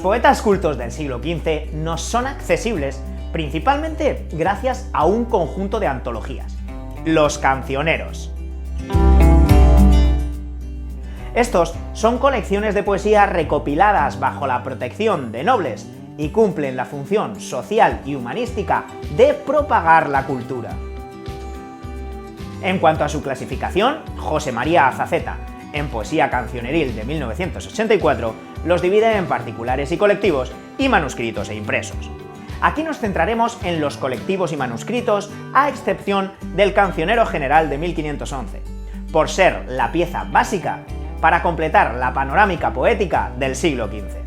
poetas cultos del siglo XV nos son accesibles principalmente gracias a un conjunto de antologías, los cancioneros. Estos son colecciones de poesía recopiladas bajo la protección de nobles y cumplen la función social y humanística de propagar la cultura. En cuanto a su clasificación, José María Azaceta, en Poesía cancioneril de 1984, los divide en particulares y colectivos, y manuscritos e impresos. Aquí nos centraremos en los colectivos y manuscritos, a excepción del Cancionero General de 1511, por ser la pieza básica para completar la panorámica poética del siglo XV.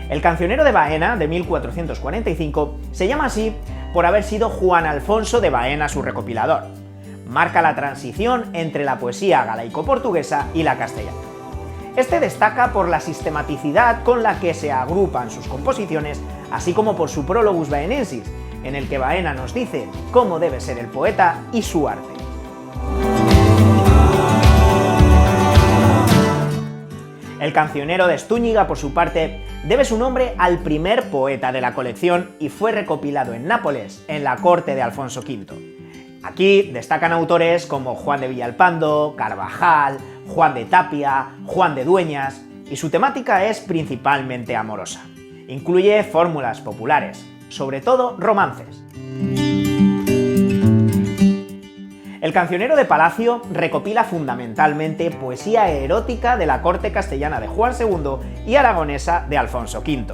El Cancionero de Baena, de 1445, se llama así por haber sido Juan Alfonso de Baena su recopilador. Marca la transición entre la poesía galaico-portuguesa y la castellana. Este destaca por la sistematicidad con la que se agrupan sus composiciones, así como por su Prologus Baenensis, en el que Baena nos dice cómo debe ser el poeta y su arte. El Cancionero de Estúñiga, por su parte, debe su nombre al primer poeta de la colección y fue recopilado en Nápoles, en la corte de Alfonso V. Aquí destacan autores como Juan de Villalpando, Carvajal, Juan de Tapia, Juan de Dueñas, y su temática es principalmente amorosa. Incluye fórmulas populares, sobre todo romances. El Cancionero de Palacio recopila fundamentalmente poesía erótica de la corte castellana de Juan II y aragonesa de Alfonso V.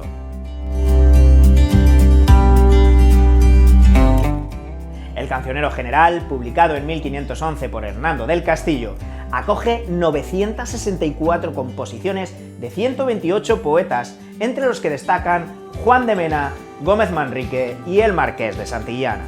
El Cancionero General, publicado en 1511 por Hernando del Castillo, acoge 964 composiciones de 128 poetas, entre los que destacan Juan de Mena, Gómez Manrique y el Marqués de Santillana.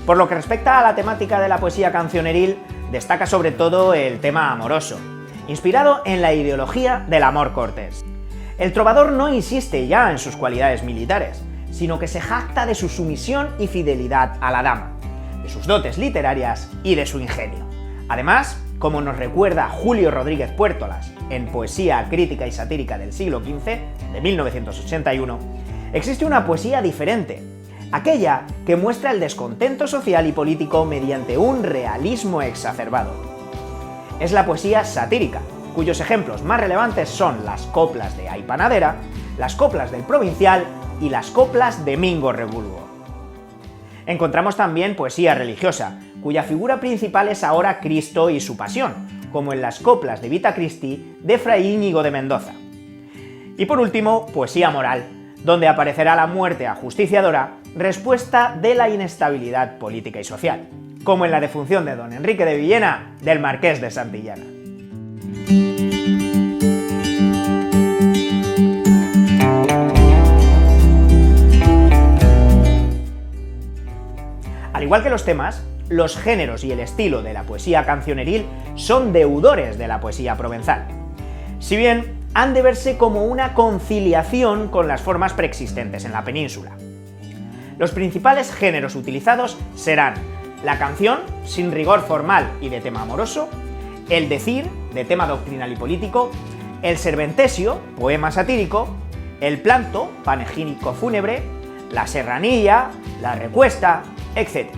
Por lo que respecta a la temática de la poesía cancioneril, destaca sobre todo el tema amoroso, inspirado en la ideología del amor cortés. El trovador no insiste ya en sus cualidades militares, sino que se jacta de su sumisión y fidelidad a la dama, de sus dotes literarias y de su ingenio. Además, como nos recuerda Julio Rodríguez Puertolas en Poesía crítica y satírica del siglo XV, de 1981, existe una poesía diferente, aquella que muestra el descontento social y político mediante un realismo exacerbado. Es la poesía satírica, cuyos ejemplos más relevantes son las coplas de Ay Panadera, las coplas del Provincial y las coplas de Mingo Revulgo. Encontramos también poesía religiosa, cuya figura principal es ahora Cristo y su pasión, como en las coplas de Vita Christi de Fray Íñigo de Mendoza. Y por último, poesía moral, donde aparecerá la muerte ajusticiadora, respuesta de la inestabilidad política y social, como en la defunción de don Enrique de Villena del Marqués de Santillana. Al igual que los temas, los géneros y el estilo de la poesía cancioneril son deudores de la poesía provenzal. Si bien han de verse como una conciliación con las formas preexistentes en la península. Los principales géneros utilizados serán la canción, sin rigor formal y de tema amoroso, el decir, de tema doctrinal y político, el serventesio, poema satírico, el planto, panegírico fúnebre, la serranilla, la recuesta, etc.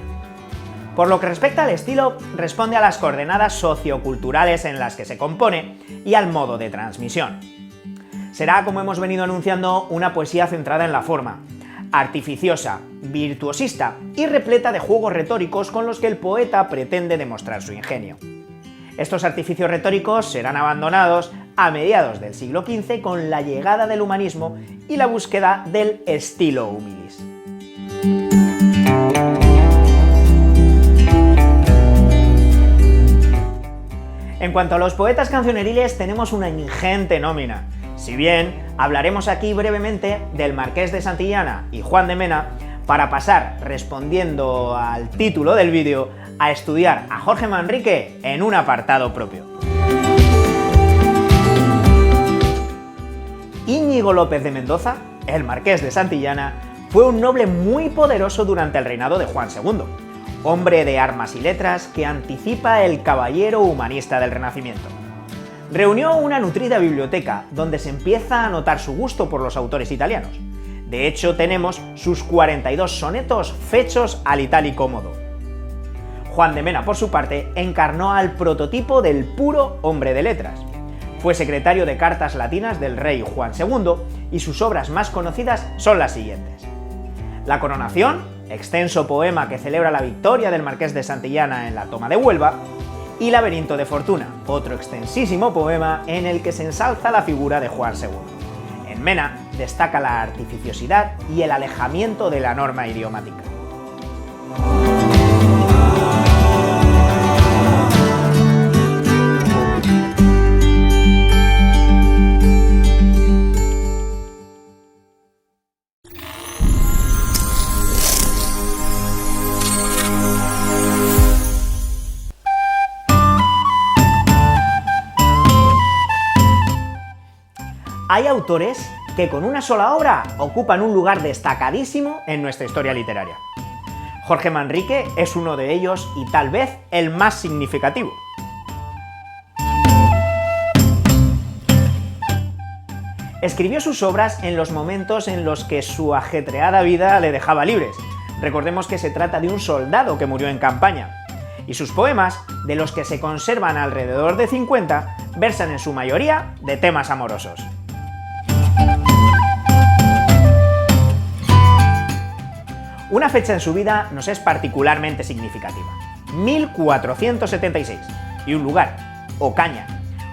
Por lo que respecta al estilo, responde a las coordenadas socioculturales en las que se compone y al modo de transmisión. Será, como hemos venido anunciando, una poesía centrada en la forma, artificiosa, virtuosista y repleta de juegos retóricos con los que el poeta pretende demostrar su ingenio. Estos artificios retóricos serán abandonados a mediados del siglo XV con la llegada del humanismo y la búsqueda del estilo humilis. En cuanto a los poetas cancioneriles, tenemos una ingente nómina. Si bien hablaremos aquí brevemente del Marqués de Santillana y Juan de Mena, para pasar, respondiendo al título del vídeo, a estudiar a Jorge Manrique en un apartado propio. Íñigo López de Mendoza, el Marqués de Santillana, fue un noble muy poderoso durante el reinado de Juan II, hombre de armas y letras que anticipa el caballero humanista del Renacimiento. Reunió una nutrida biblioteca donde se empieza a notar su gusto por los autores italianos. De hecho, tenemos sus 42 sonetos fechos al itálico modo. Juan de Mena, por su parte, encarnó al prototipo del puro hombre de letras. Fue secretario de cartas latinas del rey Juan II y sus obras más conocidas son las siguientes: La Coronación, extenso poema que celebra la victoria del Marqués de Santillana en la toma de Huelva, y Laberinto de Fortuna, otro extensísimo poema en el que se ensalza la figura de Juan II. En Mena destaca la artificiosidad y el alejamiento de la norma idiomática. Hay autores que con una sola obra ocupan un lugar destacadísimo en nuestra historia literaria. Jorge Manrique es uno de ellos y tal vez el más significativo. Escribió sus obras en los momentos en los que su ajetreada vida le dejaba libres. Recordemos que se trata de un soldado que murió en campaña. Y sus poemas, de los que se conservan alrededor de 50, versan en su mayoría de temas amorosos. Una fecha en su vida nos es particularmente significativa: 1476, y un lugar, Ocaña,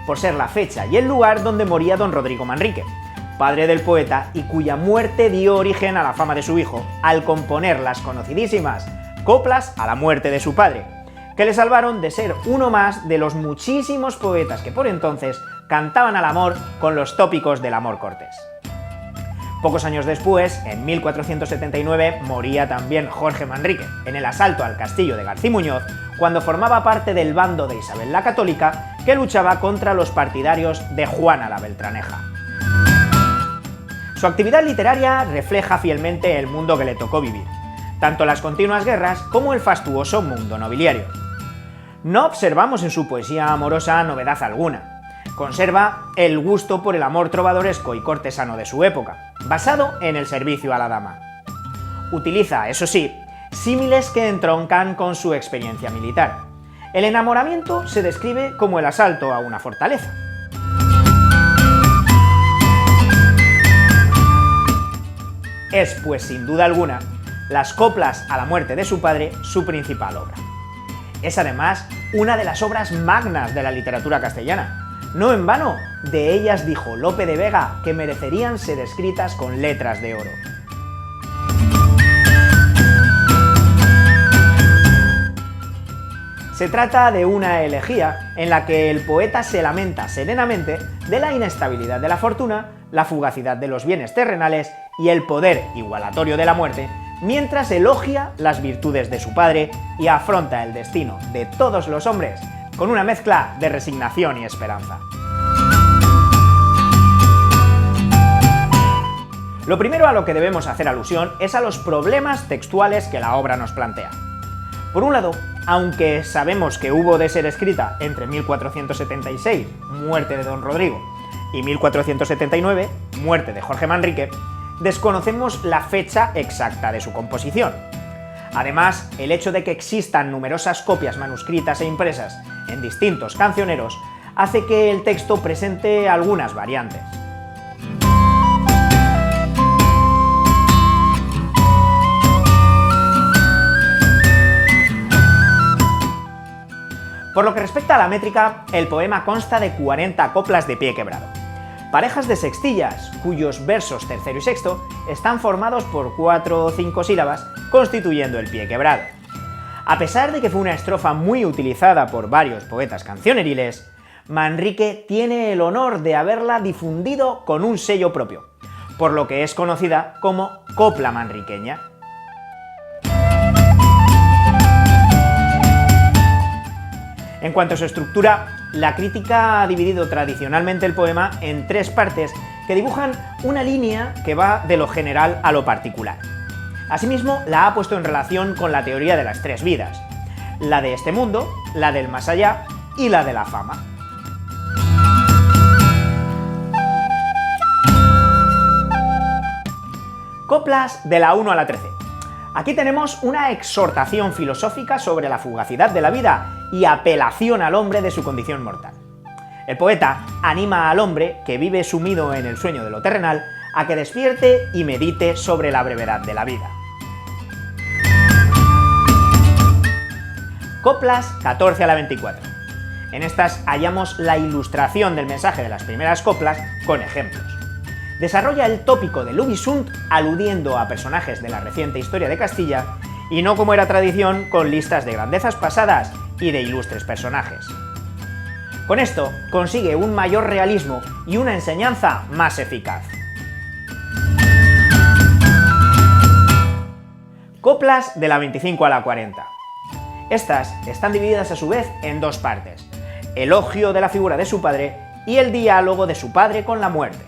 por ser la fecha y el lugar donde moría don Rodrigo Manrique, padre del poeta y cuya muerte dio origen a la fama de su hijo, al componer las conocidísimas Coplas a la muerte de su padre, que le salvaron de ser uno más de los muchísimos poetas que por entonces cantaban al amor con los tópicos del amor cortés. Pocos años después, en 1479, moría también Jorge Manrique, en el asalto al castillo de Garcimuñoz, cuando formaba parte del bando de Isabel la Católica, que luchaba contra los partidarios de Juana la Beltraneja. Su actividad literaria refleja fielmente el mundo que le tocó vivir, tanto las continuas guerras como el fastuoso mundo nobiliario. No observamos en su poesía amorosa novedad alguna. Conserva el gusto por el amor trovadoresco y cortesano de su época, basado en el servicio a la dama. Utiliza, eso sí, símiles que entroncan con su experiencia militar. El enamoramiento se describe como el asalto a una fortaleza. Es, pues sin duda alguna, las Coplas a la muerte de su padre su principal obra. Es además una de las obras magnas de la literatura castellana. No en vano, de ellas dijo Lope de Vega que merecerían ser escritas con letras de oro. Se trata de una elegía en la que el poeta se lamenta serenamente de la inestabilidad de la fortuna, la fugacidad de los bienes terrenales y el poder igualatorio de la muerte, mientras elogia las virtudes de su padre y afronta el destino de todos los hombres con una mezcla de resignación y esperanza. Lo primero a lo que debemos hacer alusión es a los problemas textuales que la obra nos plantea. Por un lado, aunque sabemos que hubo de ser escrita entre 1476, muerte de don Rodrigo, y 1479, muerte de Jorge Manrique, desconocemos la fecha exacta de su composición. Además, el hecho de que existan numerosas copias manuscritas e impresas en distintos cancioneros hace que el texto presente algunas variantes. Por lo que respecta a la métrica, el poema consta de 40 coplas de pie quebrado. Parejas de sextillas, cuyos versos tercero y sexto están formados por 4 o 5 sílabas, constituyendo el pie quebrado. A pesar de que fue una estrofa muy utilizada por varios poetas cancioneriles, Manrique tiene el honor de haberla difundido con un sello propio, por lo que es conocida como copla manriqueña. En cuanto a su estructura, la crítica ha dividido tradicionalmente el poema en 3 partes que dibujan una línea que va de lo general a lo particular. Asimismo, la ha puesto en relación con la teoría de las tres vidas: la de este mundo, la del más allá y la de la fama. Coplas de la 1 a la 13. Aquí tenemos una exhortación filosófica sobre la fugacidad de la vida y apelación al hombre de su condición mortal. El poeta anima al hombre, que vive sumido en el sueño de lo terrenal, a que despierte y medite sobre la brevedad de la vida. Coplas 14 a la 24. En estas hallamos la ilustración del mensaje de las primeras coplas con ejemplos. Desarrolla el tópico de Lubisunt aludiendo a personajes de la reciente historia de Castilla y no, como era tradición, con listas de grandezas pasadas y de ilustres personajes. Con esto consigue un mayor realismo y una enseñanza más eficaz. Coplas de la 25 a la 40. Estas están divididas a su vez en dos partes: elogio de la figura de su padre y el diálogo de su padre con la muerte.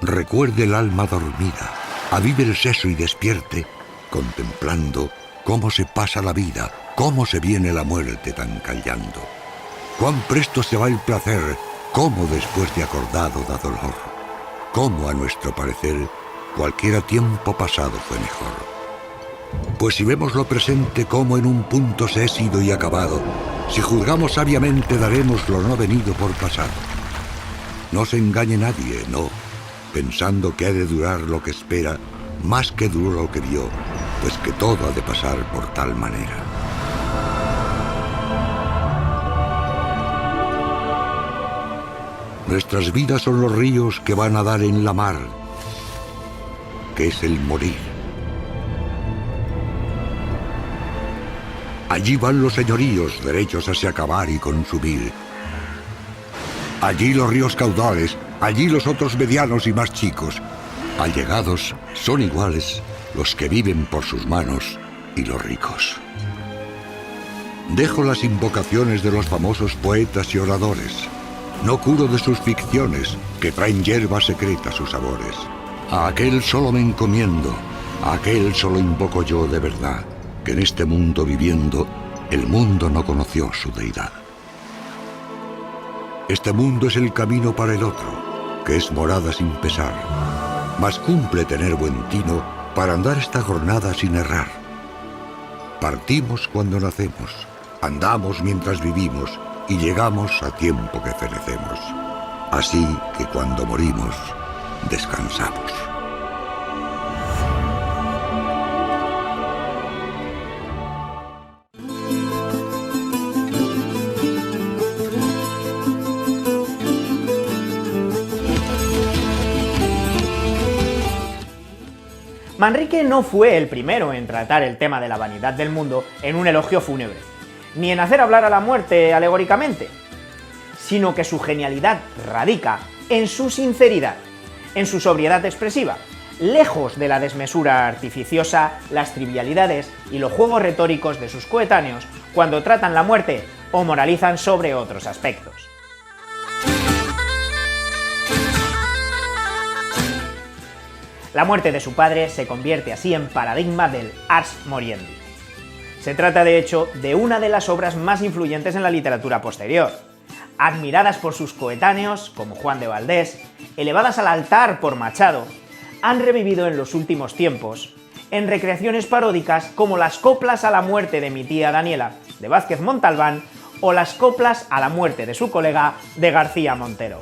Recuerde el alma dormida, avive el seso y despierte, contemplando cómo se pasa la vida, cómo se viene la muerte tan callando. Cuán presto se va el placer, cómo después de acordado da dolor. Cómo a nuestro parecer cualquiera tiempo pasado fue mejor. Pues si vemos lo presente como en un punto se es ido y acabado, si juzgamos sabiamente daremos lo no venido por pasado. No se engañe nadie, no, pensando que ha de durar lo que espera, más que duró lo que vio, pues que todo ha de pasar por tal manera. Nuestras vidas son los ríos que van a dar en la mar, que es el morir. Allí van los señoríos, derechos a se acabar y consumir. Allí los ríos caudales, allí los otros medianos y más chicos. Allegados son iguales los que viven por sus manos y los ricos. Dejo las invocaciones de los famosos poetas y oradores. No curo de sus ficciones, que traen hierba secreta sus sabores. A aquel solo me encomiendo, a aquel solo invoco yo de verdad, que en este mundo viviendo, el mundo no conoció su deidad. Este mundo es el camino para el otro, que es morada sin pesar, mas cumple tener buen tino para andar esta jornada sin errar. Partimos cuando nacemos, andamos mientras vivimos, y llegamos a tiempo que ferecemos. Así que cuando morimos, descansamos. Manrique no fue el primero en tratar el tema de la vanidad del mundo en un elogio fúnebre, ni en hacer hablar a la muerte alegóricamente, sino que su genialidad radica en su sinceridad, en su sobriedad expresiva, lejos de la desmesura artificiosa, las trivialidades y los juegos retóricos de sus coetáneos cuando tratan la muerte o moralizan sobre otros aspectos. La muerte de su padre se convierte así en paradigma del ars moriendi. Se trata, de hecho, de una de las obras más influyentes en la literatura posterior, admiradas por sus coetáneos, como Juan de Valdés, elevadas al altar por Machado, han revivido en los últimos tiempos en recreaciones paródicas como las coplas a la muerte de mi tía Daniela, de Vázquez Montalbán, o las coplas a la muerte de su colega, de García Montero.